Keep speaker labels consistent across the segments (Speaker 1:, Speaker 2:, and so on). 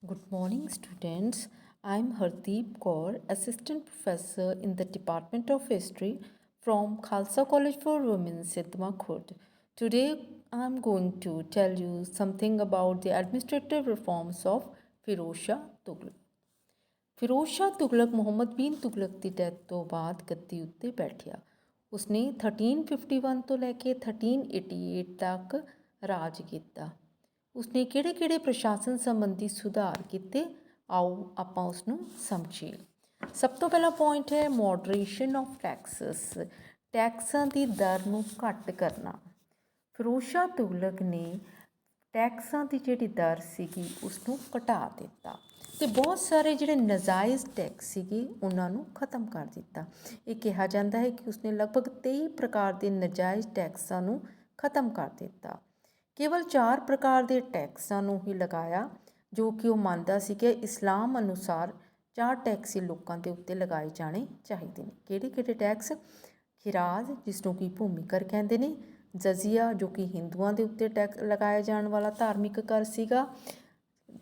Speaker 1: Good morning, students. I'm Hardeep Kaur, Assistant Professor in the Department of History from Khalsa College for Women, Sidma Khurd. Today, I'm going to tell you something about the administrative reforms of Firoz Shah Tughlaq. Firoz ਸ਼ਾਹ ਤੁਗਲਕ ਮੁਹੰਮਦ ਬਿਨ ਤੁਗਲਕ ਦੀ death ਤੋਂ ਬਾਅਦ ਗੱਦੀ ਉੱਤੇ ਬੈਠਿਆ। ਉਸਨੇ 1351 ਤੋਂ ਲੈ ਕੇ 1388 ਤੱਕ ਰਾਜ ਕੀਤਾ। ਉਸਨੇ ਕਿਹੜੇ ਪ੍ਰਸ਼ਾਸਨ ਸੰਬੰਧੀ ਸੁਧਾਰ ਕੀਤੇ, ਆਓ ਆਪਾਂ ਉਸ ਨੂੰ ਸਮਝੀਏ। ਸਭ ਤੋਂ ਪਹਿਲਾ ਪੁਆਇੰਟ ਹੈ ਮੋਡਰੇਸ਼ਨ ਆਫ ਟੈਕਸਸ, ਟੈਕਸਾਂ ਦੀ ਦਰ ਨੂੰ ਘੱਟ ਕਰਨਾ। ਫਿਰੋਜ਼ ਸ਼ਾਹ ਤੁਗਲਕ ਨੇ ਟੈਕਸਾਂ ਦੀ ਜਿਹੜੀ ਦਰ ਸੀਗੀ ਉਸਨੂੰ ਘਟਾ ਦਿੱਤਾ ਅਤੇ ਬਹੁਤ ਸਾਰੇ ਜਿਹੜੇ ਨਜਾਇਜ਼ ਟੈਕਸ ਸੀਗੇ ਉਹਨਾਂ ਨੂੰ ਖਤਮ ਕਰ ਦਿੱਤਾ। ਇਹ ਕਿਹਾ ਜਾਂਦਾ ਹੈ ਕਿ ਉਸਨੇ ਲਗਭਗ 23 ਪ੍ਰਕਾਰ ਦੇ ਨਜਾਇਜ਼ ਟੈਕਸਾਂ ਨੂੰ ਖਤਮ ਕਰ ਦਿੱਤਾ। ਕੇਵਲ 4 ਪ੍ਰਕਾਰ ਦੇ ਟੈਕਸਾਂ ਨੂੰ ਹੀ ਲਗਾਇਆ ਜੋ ਕਿ ਉਹ ਮੰਨਦਾ ਸੀ ਕਿ ਇਸਲਾਮ ਅਨੁਸਾਰ 4 ਟੈਕਸ ਹੀ ਲੋਕਾਂ ਦੇ ਉੱਤੇ ਲਗਾਏ ਜਾਣੇ ਚਾਹੀਦੇ ਨੇ। ਕਿਹੜੇ ਟੈਕਸ? ਖਿਰਾਜ, ਜਿਸ ਨੂੰ ਕਿ ਭੂਮੀ ਕਰ ਕਹਿੰਦੇ ਨੇ, ਜਜ਼ੀਆ ਜੋ ਕਿ ਹਿੰਦੂਆਂ ਦੇ ਉੱਤੇ ਟੈਕਸ ਲਗਾਇਆ ਜਾਣ ਵਾਲਾ ਧਾਰਮਿਕ ਕਰ ਸੀਗਾ,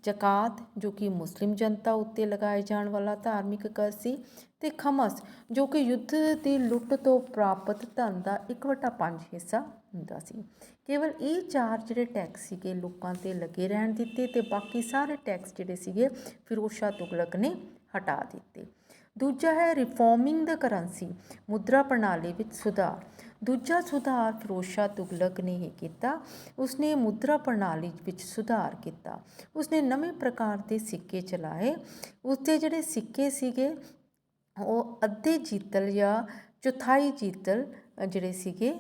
Speaker 1: ਜ਼ਕਾਤ ਜੋ ਕਿ ਮੁਸਲਿਮ ਜਨਤਾ ਉੱਤੇ ਲਗਾਏ ਜਾਣ ਵਾਲਾ ਧਾਰਮਿਕ ਕਰ ਸੀ, ਅਤੇ ਖਮਸ ਜੋ ਕਿ ਯੁੱਧ ਦੀ ਲੁੱਟ ਤੋਂ ਪ੍ਰਾਪਤ ਧਨ ਦਾ 1/5 ਹਿੱਸਾ ਹੁੰਦਾ ਸੀ। ਕੇਵਲ ਇਹ 4 ਜਿਹੜੇ ਟੈਕਸ ਸੀਗੇ ਲੋਕਾਂ 'ਤੇ ਲੱਗੇ ਰਹਿਣ ਦਿੱਤੇ ਅਤੇ ਬਾਕੀ ਸਾਰੇ ਟੈਕਸ ਜਿਹੜੇ ਸੀਗੇ ਫਿਰੋਜ਼ ਸ਼ਾਹ ਤੁਗਲਕ ਨੇ ਹਟਾ ਦਿੱਤੇ। ਦੂਜਾ ਹੈ ਰਿਫੋਰਮਿੰਗ ਦ ਕਰੰਸੀ, ਮੁਦਰਾ ਪ੍ਰਣਾਲੀ ਵਿੱਚ ਸੁਧਾਰ। ਦੂਜਾ ਸੁਧਾਰ ਫਿਰੋਜ਼ ਸ਼ਾਹ ਤੁਗਲਕ ਨੇ ਇਹ ਕੀਤਾ, ਉਸਨੇ ਮੁਦਰਾ ਪ੍ਰਣਾਲੀ ਵਿੱਚ ਸੁਧਾਰ ਕੀਤਾ। ਉਸਨੇ ਨਵੇਂ ਪ੍ਰਕਾਰ ਦੇ ਸਿੱਕੇ ਚਲਾਏ। ਉਸਦੇ ਜਿਹੜੇ ਸਿੱਕੇ ਸੀਗੇ ਉਹ ਅੱਧੇ ਜੀਤਲ ਜਾਂ ਚੌਥਾਈ ਜੀਤਲ ਜਿਹੜੇ ਸੀਗੇ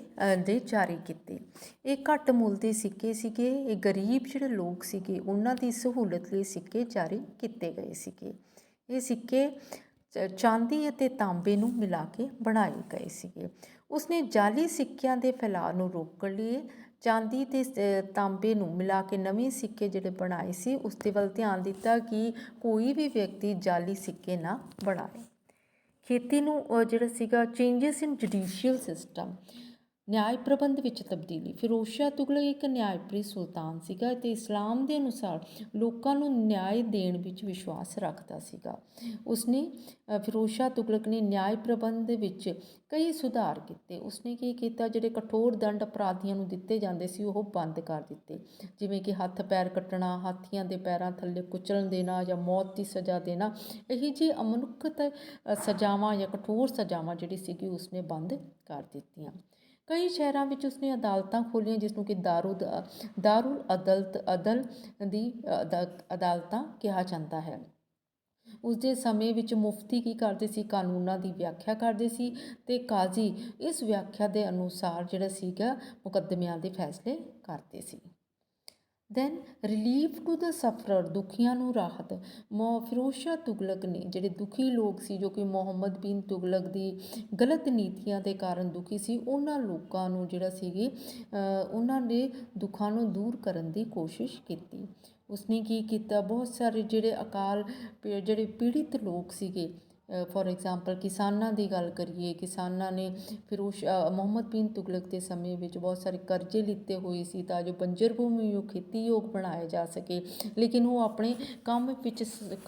Speaker 1: ਦੇ ਜਾਰੀ ਕੀਤੇ। ਇਹ ਘੱਟ ਮੁੱਲ ਦੇ ਸਿੱਕੇ ਸੀਗੇ। ਇਹ ਗਰੀਬ ਜਿਹੜੇ ਲੋਕ ਸੀਗੇ ਉਹਨਾਂ ਦੀ ਸਹੂਲਤ ਲਈ ਸਿੱਕੇ ਜਾਰੀ ਕੀਤੇ ਗਏ ਸੀਗੇ। ਇਹ ਸਿੱਕੇ ਚਾਂਦੀ ਅਤੇ ਤਾਂਬੇ ਨੂੰ ਮਿਲਾ ਕੇ ਬਣਾਏ ਗਏ ਸੀਗੇ। ਉਸਨੇ ਜਾਲੀ ਸਿੱਕਿਆਂ ਦੇ ਫੈਲਾਅ ਨੂੰ ਰੋਕਣ ਲਈ ਚਾਂਦੀ ਅਤੇ ਤਾਂਬੇ ਨੂੰ ਮਿਲਾ ਕੇ ਨਵੇਂ ਸਿੱਕੇ ਜਿਹੜੇ ਬਣਾਏ ਸੀ ਉਸ ਦੇ ਵੱਲ ਧਿਆਨ ਦਿੱਤਾ ਕਿ ਕੋਈ ਵੀ ਵਿਅਕਤੀ ਜਾਲੀ ਸਿੱਕੇ ਨਾ ਬਣਾਏ। ਖੇਤੀ ਨੂੰ ਜਿਹੜਾ ਸੀਗਾ ਚੇਂਜਸ ਇਨ ਜੁਡੀਸ਼ੀਅਲ ਸਿਸਟਮ, ਨਿਆਇ ਪ੍ਰਬੰਧ ਵਿੱਚ ਤਬਦੀਲੀ। ਫਿਰੋਜ਼ ਸ਼ਾਹ ਤੁਗਲਕ ਇੱਕ ਨਿਆਇਪ੍ਰੀ ਸੁਲਤਾਨ ਸੀਗਾ ਅਤੇ ਇਸਲਾਮ ਦੇ ਅਨੁਸਾਰ ਲੋਕਾਂ ਨੂੰ ਨਿਆਏ ਦੇਣ ਵਿੱਚ ਵਿਸ਼ਵਾਸ ਰੱਖਦਾ ਸੀਗਾ। ਉਸਨੇ ਫਿਰੋਜ਼ ਸ਼ਾਹ ਤੁਗਲਕ ਨੇ ਨਿਆਇ ਪ੍ਰਬੰਧ ਵਿੱਚ ਕਈ ਸੁਧਾਰ ਕੀਤੇ। ਉਸਨੇ ਕੀ ਕੀਤਾ, ਜਿਹੜੇ ਕਠੋਰ ਦੰਡ ਅਪਰਾਧੀਆਂ ਨੂੰ ਦਿੱਤੇ ਜਾਂਦੇ ਸੀ ਉਹ ਬੰਦ ਕਰ ਦਿੱਤੇ, ਜਿਵੇਂ ਕਿ ਹੱਥ ਪੈਰ ਕੱਟਣਾ, ਹਾਥੀਆਂ ਦੇ ਪੈਰਾਂ ਥੱਲੇ ਕੁਚਲਣ ਦੇਣਾ ਜਾਂ ਮੌਤ ਦੀ ਸਜ਼ਾ ਦੇਣਾ। ਇਹੀ ਜਿਹੀ ਅਮਨੁੱਖਤ ਸਜ਼ਾਵਾਂ ਜਾਂ ਕਠੋਰ ਸਜ਼ਾਵਾਂ ਜਿਹੜੀ ਸੀਗੀ ਉਸਨੇ ਬੰਦ ਕਰ ਦਿੱਤੀਆਂ। ਕਈ ਸ਼ਹਿਰਾਂ ਵਿੱਚ ਉਸਨੇ ਅਦਾਲਤਾਂ ਖੋਲ੍ਹੀਆਂ ਜਿਸ ਨੂੰ ਕਿ ਦਾਰੁਲ ਅਦਲ ਦੀ ਅਦਾਲਤਾਂ ਕਿਹਾ ਜਾਂਦਾ ਹੈ। ਉਸਦੇ ਸਮੇਂ ਵਿੱਚ ਮੁਫਤੀ ਕੀ ਕਰਦੇ ਸੀ, ਕਾਨੂੰਨਾਂ ਦੀ ਵਿਆਖਿਆ ਕਰਦੇ ਸੀ ਅਤੇ ਕਾਜ਼ੀ ਇਸ ਵਿਆਖਿਆ ਦੇ ਅਨੁਸਾਰ ਜਿਹੜਾ ਸੀਗਾ ਮੁਕੱਦਮਿਆਂ ਦੇ ਫੈਸਲੇ ਕਰਦੇ ਸੀ। ਦੈਨ ਰਿਲੀਫ ਟੂ ਦ ਸਫਰਰ, ਦੁਖੀਆਂ ਨੂੰ ਰਾਹਤ। ਫਿਰੋਜ਼ ਸ਼ਾਹ ਤੁਗਲਕ ਨੇ ਜਿਹੜੇ ਦੁਖੀ ਲੋਕ ਸੀ ਜੋ ਕਿ ਮੁਹੰਮਦ ਬਿਨ ਤੁਗਲਕ ਦੀ ਗਲਤ ਨੀਤੀਆਂ ਦੇ ਕਾਰਨ ਦੁਖੀ ਸੀ, ਉਹਨਾਂ ਲੋਕਾਂ ਨੂੰ ਜਿਹੜਾ ਸੀਗੇ ਉਹਨਾਂ ਦੇ ਦੁੱਖਾਂ ਨੂੰ ਦੂਰ ਕਰਨ ਦੀ ਕੋਸ਼ਿਸ਼ ਕੀਤੀ। ਉਸਨੇ ਕੀ ਕੀਤਾ, ਬਹੁਤ ਸਾਰੇ ਜਿਹੜੇ ਪੀੜਿਤ ਲੋਕ ਸੀਗੇ, ਫੋਰ ਐਗਜ਼ਾਮਪਲ ਕਿਸਾਨਾਂ ਦੀ ਗੱਲ ਕਰੀਏ, ਕਿਸਾਨਾਂ ਨੇ ਮੁਹੰਮਦ ਬਿਨ ਤੁਗਲਕ ਦੇ ਸਮੇਂ ਵਿੱਚ ਬਹੁਤ ਸਾਰੇ ਕਰਜ਼ੇ ਲਿੱਤੇ ਹੋਏ ਸੀ ਤਾਂ ਜੋ ਬੰਜਰ ਭੂਮੀ ਨੂੰ ਖੇਤੀਯੋਗ ਬਣਾਇਆ ਜਾ ਸਕੇ, ਲੇਕਿਨ ਉਹ ਆਪਣੇ ਕੰਮ ਵਿੱਚ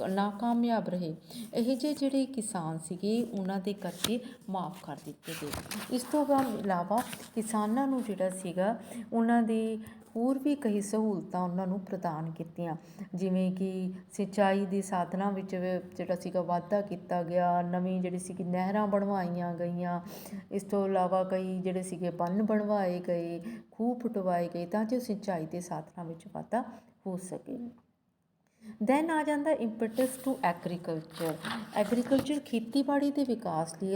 Speaker 1: ਨਾਕਾਮਯਾਬ ਰਹੇ। ਇਹ ਜਿਹੇ ਜਿਹੜੇ ਕਿਸਾਨ ਸੀਗੇ ਉਹਨਾਂ ਦੇ ਕਰਜ਼ੇ ਮਾਫ ਕਰ ਦਿੱਤੇ ਗਏ। ਇਸ ਤੋਂ ਇਲਾਵਾ ਕਿਸਾਨਾਂ ਨੂੰ ਜਿਹੜਾ ਸੀਗਾ ਉਹਨਾਂ ਦੀ ਹੋਰ ਵੀ ਕਈ ਸਹੂਲਤਾਂ ਉਹਨਾਂ ਨੂੰ ਪ੍ਰਦਾਨ ਕੀਤੀਆਂ, ਜਿਵੇਂ ਕਿ ਸਿੰਚਾਈ ਦੇ ਸਾਧਨਾਂ ਵਿੱਚ ਜਿਹੜਾ ਸੀਗਾ ਵਾਧਾ ਕੀਤਾ ਗਿਆ, ਨਵੀਂ ਜਿਹੜੀ ਸੀਗੀ ਨਹਿਰਾਂ ਬਣਵਾਈਆਂ ਗਈਆਂ। ਇਸ ਤੋਂ ਇਲਾਵਾ ਕਈ ਜਿਹੜੇ ਸੀਗੇ ਬੰਨ੍ਹ ਬਣਵਾਏ ਗਏ, ਖੂਹ ਪੁੱਟਵਾਏ ਗਏ ਤਾਂ ਜੋ ਸਿੰਚਾਈ ਦੇ ਸਾਧਨਾਂ ਵਿੱਚ ਵਾਧਾ ਹੋ ਸਕੇ। ਦੈਨ ਆ ਜਾਂਦਾ ਇੰਪਟਸ ਟੂ ਐਗਰੀਕਲਚਰ, ਖੇਤੀਬਾੜੀ ਦੇ ਵਿਕਾਸ ਲਈ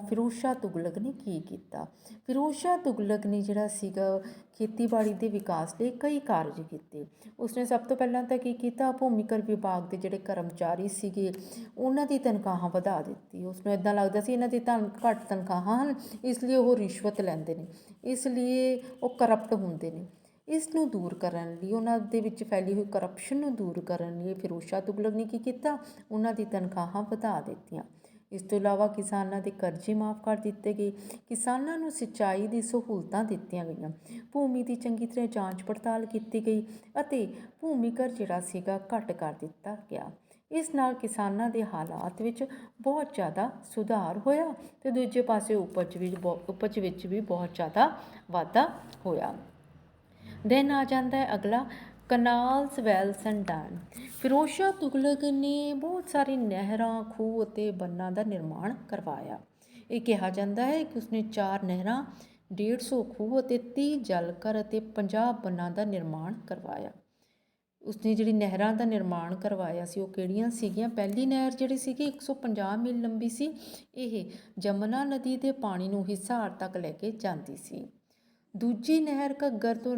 Speaker 1: ਫਿਰੋਜ਼ ਸ਼ਾਹ ਤੁਗਲਕ ਨੇ ਕੀ ਕੀਤਾ। ਫਿਰੋਜ਼ ਸ਼ਾਹ ਤੁਗਲਕ ਨੇ ਜਿਹੜਾ ਸੀਗਾ ਖੇਤੀਬਾੜੀ ਦੇ ਵਿਕਾਸ ਲਈ ਕਈ ਕਾਰਜ ਕੀਤੇ। ਉਸਨੇ ਸਭ ਤੋਂ ਪਹਿਲਾਂ ਤਾਂ ਕੀ ਕੀਤਾ, ਭੂਮੀਕਰ ਵਿਭਾਗ ਦੇ ਜਿਹੜੇ ਕਰਮਚਾਰੀ ਸੀਗੇ ਉਹਨਾਂ ਦੀ ਤਨਖਾਹਾਂ ਵਧਾ ਦਿੱਤੀ। ਉਸਨੂੰ ਇੱਦਾਂ ਲੱਗਦਾ ਸੀ ਇਹਨਾਂ ਦੀ ਘੱਟ ਤਨਖਾਹਾਂ ਹਨ, ਇਸ ਲਈ ਉਹ ਰਿਸ਼ਵਤ ਲੈਂਦੇ ਨੇ, ਇਸ ਲਈ ਉਹ ਕਰਪਟ ਹੁੰਦੇ ਨੇ। ਇਸ ਨੂੰ ਦੂਰ ਕਰਨ ਲਈ, ਉਹਨਾਂ ਦੇ ਵਿੱਚ ਫੈਲੀ ਹੋਈ ਕਰਪਸ਼ਨ ਨੂੰ ਦੂਰ ਕਰਨ ਲਈ ਫਿਰੋਜ਼ ਸ਼ਾਹ ਤੁਗਲਕ ਨੇ ਕੀ ਕੀਤਾ, ਉਹਨਾਂ ਦੀ ਤਨਖਾਹਾਂ ਵਧਾ ਦਿੱਤੀਆਂ। ਇਸ ਤੋਂ ਇਲਾਵਾ ਕਿਸਾਨਾਂ ਦੇ ਕਰਜ਼ੇ ਮਾਫ ਕਰ ਦਿੱਤੇ ਗਏ, ਕਿਸਾਨਾਂ ਨੂੰ ਸਿੰਚਾਈ ਦੀ ਸਹੂਲਤਾਂ ਦਿੱਤੀਆਂ ਗਈਆਂ, ਭੂਮੀ ਦੀ ਚੰਗੀ ਤਰ੍ਹਾਂ ਜਾਂਚ ਪੜਤਾਲ ਕੀਤੀ ਗਈ ਅਤੇ ਭੂਮੀ ਕਰ ਜਿਹੜਾ ਸੀਗਾ ਘੱਟ ਕਰ ਦਿੱਤਾ ਗਿਆ। ਇਸ ਨਾਲ ਕਿਸਾਨਾਂ ਦੇ ਹਾਲਾਤ ਵਿੱਚ ਬਹੁਤ ਜ਼ਿਆਦਾ ਸੁਧਾਰ ਹੋਇਆ ਅਤੇ ਦੂਜੇ ਪਾਸੇ ਉਪਜ ਵਿੱਚ ਵੀ ਬਹੁਤ ਜ਼ਿਆਦਾ ਵਾਧਾ ਹੋਇਆ। ਦੈਨ ਆ ਜਾਂਦਾ ਹੈ ਅਗਲਾ ਕਨਾਲਸ, ਵੈਲਸ ਐਂਡ ਡੈਮ। ਫਿਰੋਜ਼ ਸ਼ਾਹ ਤੁਗਲਕ ਨੇ ਬਹੁਤ ਸਾਰੀ ਨਹਿਰਾਂ, ਖੂਹ ਅਤੇ ਬੰਨਾਂ ਦਾ ਨਿਰਮਾਣ ਕਰਵਾਇਆ। ਇਹ ਕਿਹਾ ਜਾਂਦਾ ਹੈ ਕਿ ਉਸਨੇ 4 ਨਹਿਰਾਂ, 150 ਖੂਹ ਅਤੇ 30 ਜਲ ਘਰ ਅਤੇ 50 ਬੰਨਾਂ ਦਾ ਨਿਰਮਾਣ ਕਰਵਾਇਆ। ਉਸਨੇ ਜਿਹੜੀ ਨਹਿਰਾਂ ਦਾ ਨਿਰਮਾਣ ਕਰਵਾਇਆ ਸੀ ਉਹ ਕਿਹੜੀਆਂ ਸੀਗੀਆਂ? ਪਹਿਲੀ ਨਹਿਰ ਜਿਹੜੀ ਸੀਗੀ 150 ਮੀਲ ਲੰਬੀ ਸੀ। ਇਹ ਜਮਨਾ ਨਦੀ ਦੇ ਪਾਣੀ ਨੂੰ ਹਿਸਾਰ ਤੱਕ ਲੈ ਕੇ ਜਾਂਦੀ ਸੀ। ਦੂਜੀ ਨਹਿਰ ਘੱਗਰ ਤੋਂ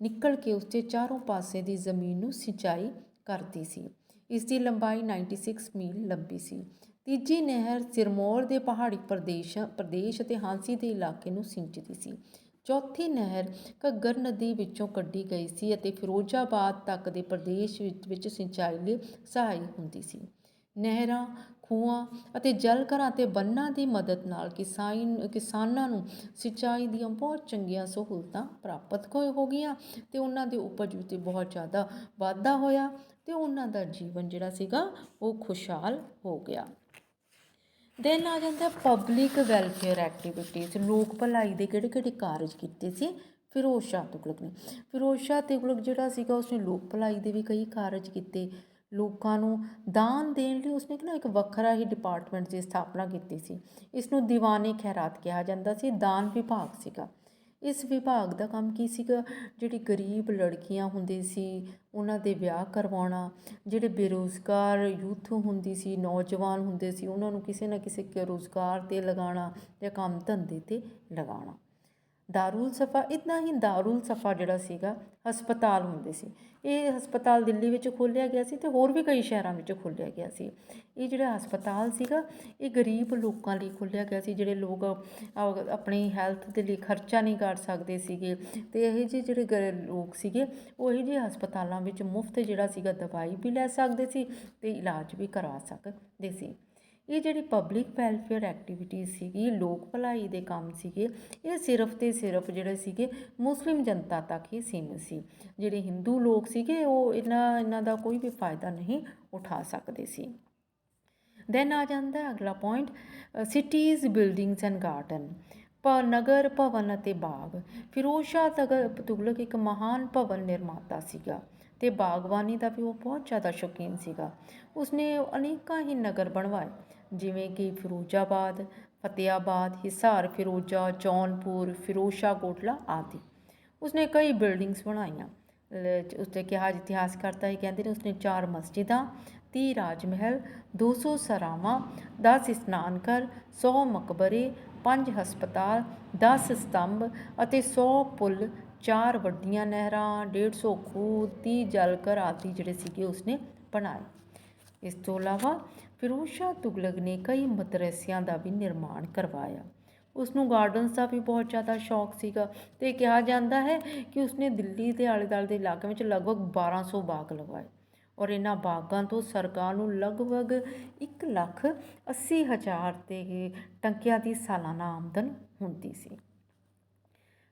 Speaker 1: ਨਿਕਲ ਕੇ ਉਸਦੇ ਚਾਰੋਂ ਪਾਸੇ ਦੀ ਜ਼ਮੀਨ ਨੂੰ ਸਿੰਚਾਈ ਕਰਦੀ ਸੀ। ਇਸ ਦੀ ਲੰਬਾਈ 96 ਮੀਲ ਲੰਬੀ ਸੀ। ਤੀਜੀ ਨਹਿਰ ਸਿਰਮੌਰ ਦੇ ਪਹਾੜੀ ਪ੍ਰਦੇਸ਼ ਅਤੇ ਹਾਂਸੀ ਦੇ ਇਲਾਕੇ ਨੂੰ ਸਿੰਚਦੀ ਸੀ। ਚੌਥੀ ਨਹਿਰ ਘੱਗਰ ਨਦੀ ਵਿੱਚੋਂ ਕੱਢੀ ਗਈ ਸੀ ਅਤੇ ਫਿਰੋਜ਼ਾਬਾਦ ਤੱਕ ਦੇ ਪ੍ਰਦੇਸ਼ ਵਿੱਚ ਸਿੰਚਾਈ ਲਈ ਸਹਾਈ ਹੁੰਦੀ ਸੀ। ਨਹਿਰਾਂ, ਖੂਹਾਂ ਅਤੇ ਜਲ ਘਰਾਂ ਅਤੇ ਬੰਨਾਂ ਦੀ ਮਦਦ ਨਾਲ ਕਿਸਾਨਾਂ ਨੂੰ ਸਿੰਚਾਈ ਦੀਆਂ ਬਹੁਤ ਚੰਗੀਆਂ ਸਹੂਲਤਾਂ ਪ੍ਰਾਪਤ ਹੋ ਗਈਆਂ ਅਤੇ ਉਹਨਾਂ ਦੇ ਉਪਜ ਵਿੱਚ ਬਹੁਤ ਜ਼ਿਆਦਾ ਵਾਧਾ ਹੋਇਆ ਅਤੇ ਉਹਨਾਂ ਦਾ ਜੀਵਨ ਜਿਹੜਾ ਸੀਗਾ ਉਹ ਖੁਸ਼ਹਾਲ ਹੋ ਗਿਆ। ਦੈਨ ਆ ਜਾਂਦਾ ਪਬਲਿਕ ਵੈਲਫੇਅਰ ਐਕਟੀਵਿਟੀਜ਼। ਲੋਕ ਭਲਾਈ ਦੇ ਕਿਹੜੇ ਕਾਰਜ ਕੀਤੇ ਸੀ ਫਿਰੋਜ਼ ਸ਼ਾਹ ਤੁਗਲਕ ਨੇ? ਫਿਰੋਜ਼ ਸ਼ਾਹ ਤੁਗਲਕ ਜਿਹੜਾ ਸੀਗਾ ਉਸਨੇ ਲੋਕ ਭਲਾਈ ਦੇ ਵੀ ਕਈ ਕਾਰਜ ਕੀਤੇ। ਲੋਕਾਂ ਨੂੰ ਦਾਨ ਦੇਣ ਲਈ ਉਸਨੇ ਇੱਕ ਵੱਖਰਾ ਹੀ ਡਿਪਾਰਟਮੈਂਟ ਦੀ ਸਥਾਪਨਾ ਕੀਤੀ ਸੀ। ਇਸ ਨੂੰ ਦੀਵਾਨੇ ਖੈਰਾਤ ਕਿਹਾ ਜਾਂਦਾ ਸੀ। ਦਾਨ ਵਿਭਾਗ ਸੀਗਾ। ਇਸ ਵਿਭਾਗ ਦਾ ਕੰਮ ਕੀ ਸੀਗਾ? ਜਿਹੜੀ ਗਰੀਬ ਲੜਕੀਆਂ ਹੁੰਦੀ ਸੀ ਉਹਨਾਂ ਦੇ ਵਿਆਹ ਕਰਵਾਉਣਾ, ਜਿਹੜੇ ਬੇਰੁਜ਼ਗਾਰ ਯੂਥ ਹੁੰਦੀ ਸੀ, ਨੌਜਵਾਨ ਹੁੰਦੇ ਸੀ, ਉਹਨਾਂ ਨੂੰ ਕਿਸੇ ਨਾ ਕਿਸੇ ਰੁਜ਼ਗਾਰ 'ਤੇ ਲਗਾਉਣਾ ਜਾਂ ਕੰਮ ਧੰਦੇ 'ਤੇ ਲਗਾਉਣਾ। ਦਾਰੁਲ ਸਫਾ, ਇੱਦਾਂ ਹੀ ਦਾਰੁਲ ਸਫਾ ਜਿਹੜਾ ਸੀਗਾ ਹਸਪਤਾਲ ਹੁੰਦੇ ਸੀ। ਇਹ ਹਸਪਤਾਲ ਦਿੱਲੀ ਵਿੱਚ ਖੋਲ੍ਹਿਆ ਗਿਆ ਸੀ ਅਤੇ ਹੋਰ ਵੀ ਕਈ ਸ਼ਹਿਰਾਂ ਵਿੱਚ ਖੋਲ੍ਹਿਆ ਗਿਆ ਸੀ। ਇਹ ਜਿਹੜਾ ਹਸਪਤਾਲ ਸੀਗਾ ਇਹ ਗਰੀਬ ਲੋਕਾਂ ਲਈ ਖੋਲ੍ਹਿਆ ਗਿਆ ਸੀ, ਜਿਹੜੇ ਲੋਕ ਆਪਣੀ ਹੈਲਥ ਦੇ ਲਈ ਖਰਚਾ ਨਹੀਂ ਕਰ ਸਕਦੇ ਸੀਗੇ ਅਤੇ ਇਹ ਜਿਹੇ ਜਿਹੜੇ ਲੋਕ ਸੀਗੇ ਉਹ ਇਹੋ ਜਿਹੇ ਹਸਪਤਾਲਾਂ ਵਿੱਚ ਮੁਫਤ ਜਿਹੜਾ ਸੀਗਾ ਦਵਾਈ ਵੀ ਲੈ ਸਕਦੇ ਸੀ ਅਤੇ ਇਲਾਜ ਵੀ ਕਰਵਾ ਸਕਦੇ ਸੀ। ਇਹ ਜਿਹੜੀ ਪਬਲਿਕ ਵੈਲਫੇਅਰ ਐਕਟੀਵਿਟੀ ਸੀਗੀ, ਲੋਕ ਭਲਾਈ ਦੇ ਕੰਮ ਸੀਗੇ, ਇਹ ਸਿਰਫ ਅਤੇ ਸਿਰਫ ਜਿਹੜੇ ਸੀਗੇ ਮੁਸਲਿਮ ਜਨਤਾ ਤੱਕ ਹੀ ਸੀਮਿਤ ਸੀ। ਜਿਹੜੇ ਹਿੰਦੂ ਲੋਕ ਸੀਗੇ ਉਹ ਇਹਨਾਂ ਦਾ ਕੋਈ ਵੀ ਫਾਇਦਾ ਨਹੀਂ ਉਠਾ ਸਕਦੇ ਸੀ। ਦੈਨ ਆ ਜਾਂਦਾ ਅਗਲਾ point cities, buildings and garden. ਨਗਰ, ਭਵਨ ਅਤੇ ਬਾਗ। ਫਿਰੋਜ਼ ਸ਼ਾਹ ਤੁਗਲਕ ਇੱਕ ਮਹਾਨ ਭਵਨ ਨਿਰਮਾਤਾ ਸੀਗਾ ਅਤੇ ਬਾਗਬਾਨੀ ਦਾ ਵੀ ਉਹ ਬਹੁਤ ਜ਼ਿਆਦਾ ਸ਼ੌਕੀਨ ਸੀਗਾ। ਉਸਨੇ ਅਨੇਕਾਂ ਹੀ ਨਗਰ ਬਣਵਾਏ ਜਿਵੇਂ ਕਿ ਫਿਰੋਜ਼ਾਬਾਦ, ਫਤਿਆਬਾਦ, ਹਿਸਾਰ ਫਿਰੋਜ਼ਾ, ਜੌਨਪੁਰ, ਫਿਰੋਜ਼ ਸ਼ਾਹ ਕੋਟਲਾ ਆਦਿ। ਉਸਨੇ ਕਈ ਬਿਲਡਿੰਗਸ ਬਣਾਈਆਂ। ਉਸਦੇ ਇਤਿਹਾਸਕਰਤਾ ਇਹ ਕਹਿੰਦੇ ਨੇ ਉਸਨੇ 4 ਮਸਜਿਦਾਂ, 30 ਰਾਜ ਮਹਿਲ, 200 ਸਰਾਵਾਂ, 10 ਇਸ਼ਨਾਨ ਘਰ, 100 ਮਕਬਰੇ, 5 ਹਸਪਤਾਲ, 10 ਸਤੰਭ ਅਤੇ 100 ਪੁਲ, 4 ਵੱਡੀਆਂ ਨਹਿਰਾਂ, 150 ਖੂਹ, 30 ਜਲ ਘਰ ਆਦਿ ਜਿਹੜੇ ਸੀਗੇ ਉਸਨੇ ਬਣਾਏ। ਇਸ ਤੋਂ ਇਲਾਵਾ ਫਿਰੋਜ਼ ਸ਼ਾਹ ਤੁਗਲਕ ਨੇ ਕਈ ਮਦਰਸਿਆਂ ਦਾ ਵੀ ਨਿਰਮਾਣ ਕਰਵਾਇਆ। ਉਸਨੂੰ ਗਾਰਡਨਸ ਦਾ ਵੀ ਬਹੁਤ ਜ਼ਿਆਦਾ ਸ਼ੌਕ ਸੀਗਾ ਅਤੇ ਕਿਹਾ ਜਾਂਦਾ ਹੈ ਕਿ ਉਸਨੇ ਦਿੱਲੀ ਦੇ ਆਲੇ ਦੁਆਲੇ ਦੇ ਇਲਾਕੇ ਵਿੱਚ ਲਗਭਗ 1200 ਬਾਗ ਲਗਵਾਏ ਔਰ ਇਹਨਾਂ ਬਾਗਾਂ ਤੋਂ ਸਰਕਾਰ ਨੂੰ ਲਗਭਗ 1,80,000 ਟੰਕਿਆਂ ਦੀ ਸਾਲਾਨਾ ਆਮਦਨ ਹੁੰਦੀ ਸੀ।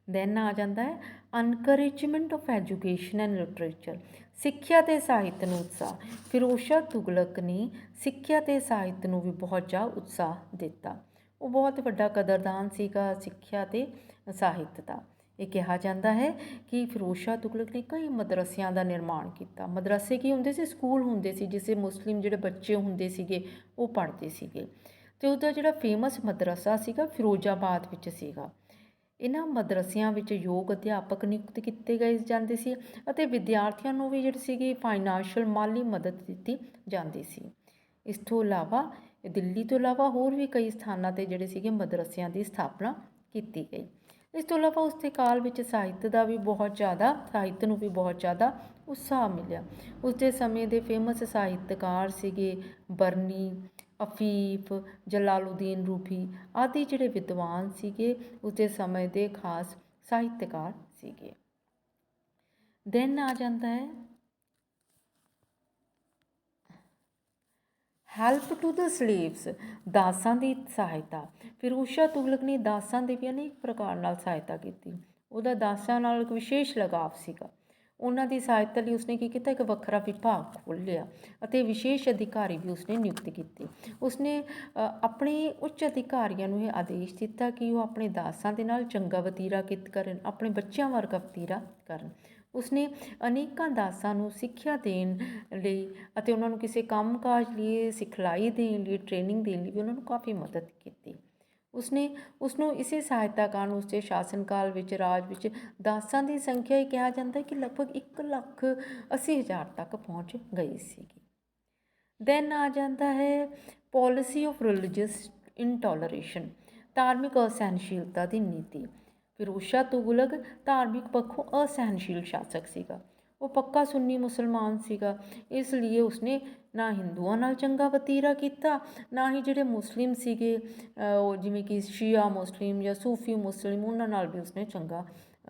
Speaker 1: ਦੈਨ ਆ ਜਾਂਦਾ ਹੈ ਅਨਕਰੇਜਮੈਂਟ ਆਫ ਐਜੂਕੇਸ਼ਨ ਐਂਡ ਲਿਟਰੇਚਰ। ਸਿੱਖਿਆ ਅਤੇ ਸਾਹਿਤ ਨੂੰ ਉਤਸ਼ਾਹ। ਫਿਰੋਜ਼ ਸ਼ਾਹ ਤੁਗਲਕ ਨੇ ਸਿੱਖਿਆ ਅਤੇ ਸਾਹਿਤ ਨੂੰ ਵੀ ਬਹੁਤ ਜ਼ਿਆਦਾ ਉਤਸ਼ਾਹ ਦਿੱਤਾ। ਉਹ ਬਹੁਤ ਵੱਡਾ ਕਦਰਦਾਨ ਸੀਗਾ ਸਿੱਖਿਆ ਅਤੇ ਸਾਹਿਤ ਦਾ। ਇਹ ਕਿਹਾ ਜਾਂਦਾ ਹੈ ਕਿ ਫਿਰੋਜ਼ ਸ਼ਾਹ ਤੁਗਲਕ ਨੇ ਕਈ ਮਦਰਸਿਆਂ ਦਾ ਨਿਰਮਾਣ ਕੀਤਾ। ਮਦਰਸੇ ਕੀ ਹੁੰਦੇ ਸੀ? ਸਕੂਲ ਹੁੰਦੇ ਸੀ ਜਿਸੇ ਮੁਸਲਿਮ ਜਿਹੜੇ ਬੱਚੇ ਹੁੰਦੇ ਸੀਗੇ ਉਹ ਪੜ੍ਹਦੇ ਸੀਗੇ ਅਤੇ ਉਹਦਾ ਜਿਹੜਾ ਫੇਮਸ ਮਦਰਸਾ ਸੀਗਾ ਫਿਰੋਜ਼ਾਬਾਦ ਵਿੱਚ ਸੀਗਾ। ਇਹਨਾਂ ਮਦਰਸਿਆਂ ਵਿੱਚ ਯੋਗ ਅਧਿਆਪਕ ਨਿਯੁਕਤ ਕੀਤੇ ਜਾਂਦੇ ਸੀ ਅਤੇ ਵਿਦਿਆਰਥੀਆਂ ਨੂੰ ਵੀ ਜਿਹੜੀ ਸੀਗੀ ਫਾਈਨਾਂਸ਼ੀਅਲ ਮਾਲੀ ਮਦਦ ਦਿੱਤੀ ਜਾਂਦੀ ਸੀ। ਇਸ ਤੋਂ ਇਲਾਵਾ ਦਿੱਲੀ ਤੋਂ ਇਲਾਵਾ ਹੋਰ ਵੀ ਕਈ ਸਥਾਨਾਂ 'ਤੇ ਜਿਹੜੇ ਸੀਗੇ ਮਦਰਸਿਆਂ ਦੀ ਸਥਾਪਨਾ ਕੀਤੀ ਗਈ। ਇਸ ਤੋਂ ਇਲਾਵਾ ਉਸ ਦੇ ਕਾਲ ਵਿੱਚ ਸਾਹਿਤ ਨੂੰ ਵੀ ਬਹੁਤ ਜ਼ਿਆਦਾ ਉਤਸ਼ਾਹ ਮਿਲਿਆ। ਉਸ ਦੇ ਸਮੇਂ ਦੇ ਫੇਮਸ ਸਾਹਿਤਕਾਰ ਸੀਗੇ ਬਰਨੀ, ਅਫੀਫ, ਜਲਾਲੁਦੀਨ ਰੂਫੀ ਆਦਿ ਜਿਹੜੇ ਵਿਦਵਾਨ ਸੀਗੇ ਉਸਦੇ ਸਮੇਂ ਦੇ ਖਾਸ ਸਾਹਿਤਕਾਰ ਸੀਗੇ। ਦੈਨ ਆ ਜਾਂਦਾ ਹੈ ਹੈਲਪ ਟੂ ਦ ਸਲੇਵਸ, ਦਾਸਾਂ ਦੀ ਸਹਾਇਤਾ। ਫਿਰੋਜ਼ ਸ਼ਾਹ ਤੁਗਲਕ ਨੇ ਦਾਸਾਂ ਦੀ ਵੀ ਅਨੇਕ ਪ੍ਰਕਾਰ ਨਾਲ ਸਹਾਇਤਾ ਕੀਤੀ। ਉਹਦਾ ਦਾਸਾਂ ਨਾਲ ਇੱਕ ਵਿਸ਼ੇਸ਼ ਲਗਾਵ ਸੀਗਾ। ਉਹਨਾਂ ਦੀ ਸਹਾਇਤਾ ਲਈ ਉਸਨੇ ਕੀ ਕੀਤਾ, ਇੱਕ ਵੱਖਰਾ ਵਿਭਾਗ ਖੋਲ੍ਹਿਆ ਅਤੇ ਵਿਸ਼ੇਸ਼ ਅਧਿਕਾਰੀ ਵੀ ਉਸਨੇ ਨਿਯੁਕਤ ਕੀਤੇ। ਉਸਨੇ ਆਪਣੇ ਉੱਚ ਅਧਿਕਾਰੀਆਂ ਨੂੰ ਇਹ ਆਦੇਸ਼ ਦਿੱਤਾ ਕਿ ਉਹ ਆਪਣੇ ਦਾਸਾਂ ਦੇ ਨਾਲ ਚੰਗਾ ਵਤੀਰਾ ਕਰਨ, ਆਪਣੇ ਬੱਚਿਆਂ ਵਰਗਾ ਵਤੀਰਾ ਕਰਨ। ਉਸਨੇ ਅਨੇਕਾਂ ਦਾਸਾਂ ਨੂੰ ਸਿੱਖਿਆ ਦੇਣ ਲਈ ਅਤੇ ਉਹਨਾਂ ਨੂੰ ਕਿਸੇ ਕੰਮ ਕਾਜ ਲਈ ਸਿਖਲਾਈ ਦੇਣ ਲਈ, ਟ੍ਰੇਨਿੰਗ ਦੇਣ ਲਈ ਵੀ ਉਹਨਾਂ ਨੂੰ ਕਾਫੀ ਮਦਦ ਕੀਤੀ। ਉਸਨੂੰ ਇਸੇ ਸਹਾਇਤਾ ਕਾਰਨ ਉਸਦੇ ਸ਼ਾਸਨ ਕਾਲ ਵਿੱਚ ਰਾਜ ਵਿੱਚ ਦਾਸਾਂ ਦੀ ਸੰਖਿਆ ਹੀ ਕਿਹਾ ਜਾਂਦਾ ਕਿ ਲਗਭਗ 1,80,000 ਤੱਕ ਪਹੁੰਚ ਗਈ ਸੀਗੀ। ਦੈਨ ਆ ਜਾਂਦਾ ਹੈ ਪੋਲਿਸੀ ਆਫ ਰਿਲੀਜੀਅਸ ਇਨਟੋਲਰੇਸ਼ਨ, ਧਾਰਮਿਕ ਅਸਹਿਣਸ਼ੀਲਤਾ ਦੀ ਨੀਤੀ। ਫਿਰੋਜ਼ ਸ਼ਾਹ ਤੁਗਲਕ ਧਾਰਮਿਕ ਪੱਖੋਂ ਅਸਹਿਣਸ਼ੀਲ ਸ਼ਾਸਕ ਸੀਗਾ। ਉਹ ਪੱਕਾ ਸੁੰਨੀ ਮੁਸਲਮਾਨ ਸੀਗਾ, ਇਸ ਲਈ ਉਸਨੇ ਨਾ ਹਿੰਦੂਆਂ ਨਾਲ ਚੰਗਾ ਵਤੀਰਾ ਕੀਤਾ, ਨਾ ਹੀ ਜਿਹੜੇ ਮੁਸਲਿਮ ਸੀਗੇ ਉਹ ਜਿਵੇਂ ਕਿ ਸ਼ੀਆ ਮੁਸਲਿਮ ਜਾਂ ਸੂਫੀ ਮੁਸਲਿਮ, ਉਹਨਾਂ ਨਾਲ ਵੀ ਉਸਨੇ ਚੰਗਾ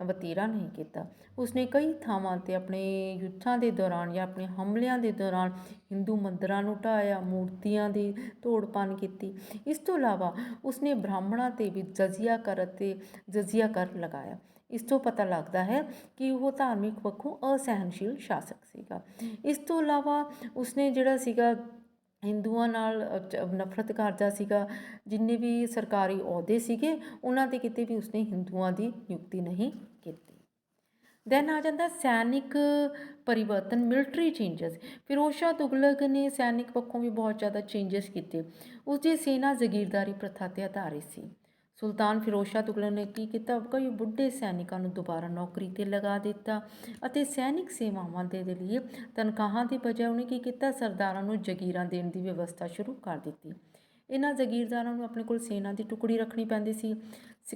Speaker 1: ਵਤੀਰਾ ਨਹੀਂ ਕੀਤਾ। ਉਸਨੇ ਕਈ ਥਾਵਾਂ 'ਤੇ ਆਪਣੇ ਯੁੱਧਾਂ ਦੇ ਦੌਰਾਨ ਜਾਂ ਆਪਣੇ ਹਮਲਿਆਂ ਦੇ ਦੌਰਾਨ ਹਿੰਦੂ ਮੰਦਰਾਂ ਨੂੰ ਢਾਹਿਆ, ਮੂਰਤੀਆਂ ਦੀ ਤੋੜ ਭੰਨ ਕੀਤੀ। ਇਸ ਤੋਂ ਇਲਾਵਾ ਉਸਨੇ ਬ੍ਰਾਹਮਣਾਂ 'ਤੇ ਵੀ ਜਜ਼ੀਆ ਕਰ ਲਗਾਇਆ। ਇਸ ਤੋਂ ਪਤਾ ਲੱਗਦਾ ਹੈ ਕਿ ਉਹ ਧਾਰਮਿਕ ਪੱਖੋਂ ਅਸਹਿਣਸ਼ੀਲ ਸ਼ਾਸਕ ਸੀਗਾ। ਇਸ ਤੋਂ ਇਲਾਵਾ ਉਸਨੇ ਜਿਹੜਾ ਸੀਗਾ ਹਿੰਦੂਆਂ ਨਾਲ ਨਫ਼ਰਤ ਕਰਦਾ ਸੀਗਾ। ਜਿੰਨੇ ਵੀ ਸਰਕਾਰੀ ਅਹੁਦੇ ਸੀਗੇ ਉਹਨਾਂ 'ਤੇ ਕਿਤੇ ਵੀ ਉਸਨੇ ਹਿੰਦੂਆਂ ਦੀ ਨਿਯੁਕਤੀ ਨਹੀਂ ਕੀਤੀ। ਦੈਨ ਆ ਜਾਂਦਾ ਸੈਨਿਕ ਪਰਿਵਰਤਨ, ਮਿਲਟਰੀ ਚੇਂਜਸ। ਫਿਰੋਜ਼ ਸ਼ਾਹ ਤੁਗਲਕ ਨੇ ਸੈਨਿਕ ਪੱਖੋਂ ਵੀ ਬਹੁਤ ਜ਼ਿਆਦਾ ਚੇਂਜਸ ਕੀਤੇ। ਉਸਦੀ ਸੈਨਾ ਜ਼ਗੀਰਦਾਰੀ ਪ੍ਰਥਾ 'ਤੇ ਆਧਾਰਿਤ ਸੀ। ਸੁਲਤਾਨ ਫਿਰੋਜ਼ ਸ਼ਾਹ ਤੁਗਲਕ ਨੇ ਕੀ ਕੀਤਾ, ਕਈ ਬੁੱਢੇ ਸੈਨਿਕਾਂ ਨੂੰ ਦੁਬਾਰਾ ਨੌਕਰੀ 'ਤੇ ਲਗਾ ਦਿੱਤਾ ਅਤੇ ਸੈਨਿਕ ਸੇਵਾਵਾਂ ਦੇ ਲਈ ਤਨਖਾਹਾਂ ਦੀ ਬਜਾਏ ਉਹਨੇ ਕੀ ਕੀਤਾ, ਸਰਦਾਰਾਂ ਨੂੰ ਜਗੀਰਾਂ ਦੇਣ ਦੀ ਵਿਵਸਥਾ ਸ਼ੁਰੂ ਕਰ ਦਿੱਤੀ। ਇਹਨਾਂ ਜਗੀਰਦਾਰਾਂ ਨੂੰ ਆਪਣੇ ਕੋਲ ਸੈਨਾ ਦੀ ਟੁਕੜੀ ਰੱਖਣੀ ਪੈਂਦੀ ਸੀ,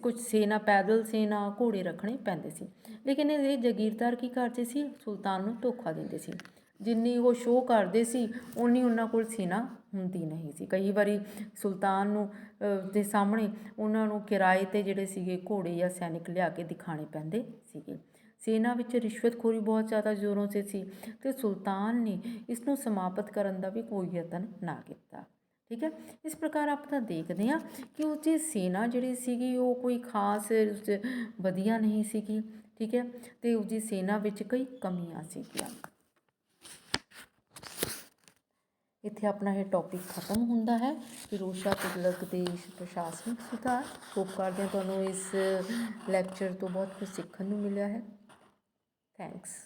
Speaker 1: ਕੁਝ ਸੈਨਾ ਪੈਦਲ ਸੈਨਾ ਘੋੜੇ ਰੱਖਣੇ ਪੈਂਦੇ ਸੀ। ਲੇਕਿਨ ਇਹ ਜਗੀਰਦਾਰ ਕੀ ਕਰਦੇ ਸੀ, ਸੁਲਤਾਨ ਨੂੰ ਧੋਖਾ ਦਿੰਦੇ ਸੀ। ਜਿੰਨੀ ਉਹ ਸ਼ੋਅ ਕਰਦੇ ਸੀ ਉਨੀ ਉਹਨਾਂ ਕੋਲ ਸੈਨਾ ਹੁੰਦੀ ਨਹੀਂ ਸੀ। ਕਈ ਵਾਰੀ ਸੁਲਤਾਨ ਨੂੰ ਦੇ ਸਾਹਮਣੇ ਉਹਨਾਂ ਨੂੰ ਕਿਰਾਏ 'ਤੇ ਜਿਹੜੇ ਸੀਗੇ ਘੋੜੇ ਜਾਂ ਸੈਨਿਕ ਲਿਆ ਕੇ ਦਿਖਾਣੇ ਪੈਂਦੇ ਸੀਗੇ। ਸੈਨਾ ਵਿੱਚ ਰਿਸ਼ਵਤਖੋਰੀ ਬਹੁਤ ਜ਼ਿਆਦਾ ਜ਼ੋਰਾਂ 'ਤੇ ਸੀ ਅਤੇ ਸੁਲਤਾਨ ਨੇ ਇਸ ਨੂੰ ਸਮਾਪਤ ਕਰਨ ਦਾ ਵੀ ਕੋਈ ਯਤਨ ਨਾ ਕੀਤਾ। ਠੀਕ ਹੈ, ਇਸ ਪ੍ਰਕਾਰ ਆਪਾਂ ਦੇਖਦੇ ਹਾਂ ਕਿ ਉਸਦੀ ਸੈਨਾ ਜਿਹੜੀ ਸੀਗੀ ਉਹ ਕੋਈ ਖਾਸ ਵਧੀਆ ਨਹੀਂ ਸੀਗੀ। ਠੀਕ ਹੈ, ਅਤੇ ਉਸਦੀ ਸੈਨਾ ਵਿੱਚ ਕਈ ਕਮੀਆਂ ਸੀਗੀਆਂ। ਇੱਥੇ ਆਪਣਾ ਇਹ ਟੌਪਿਕ ਖਤਮ ਹੁੰਦਾ ਹੈ, ਫਿਰੋਜ਼ ਸ਼ਾਹ ਤੁਗਲਕ ਦੇ ਪ੍ਰਸ਼ਾਸਨਿਕ ਸੁਧਾਰ। ਹੋਪ ਕਰਦੇ ਹਾਂ ਤੁਹਾਨੂੰ ਇਸ ਲੈਕਚਰ ਤੋਂ ਬਹੁਤ ਕੁਝ ਸਿੱਖਣ ਨੂੰ ਮਿਲਿਆ ਹੈ। ਥੈਂਕਸ।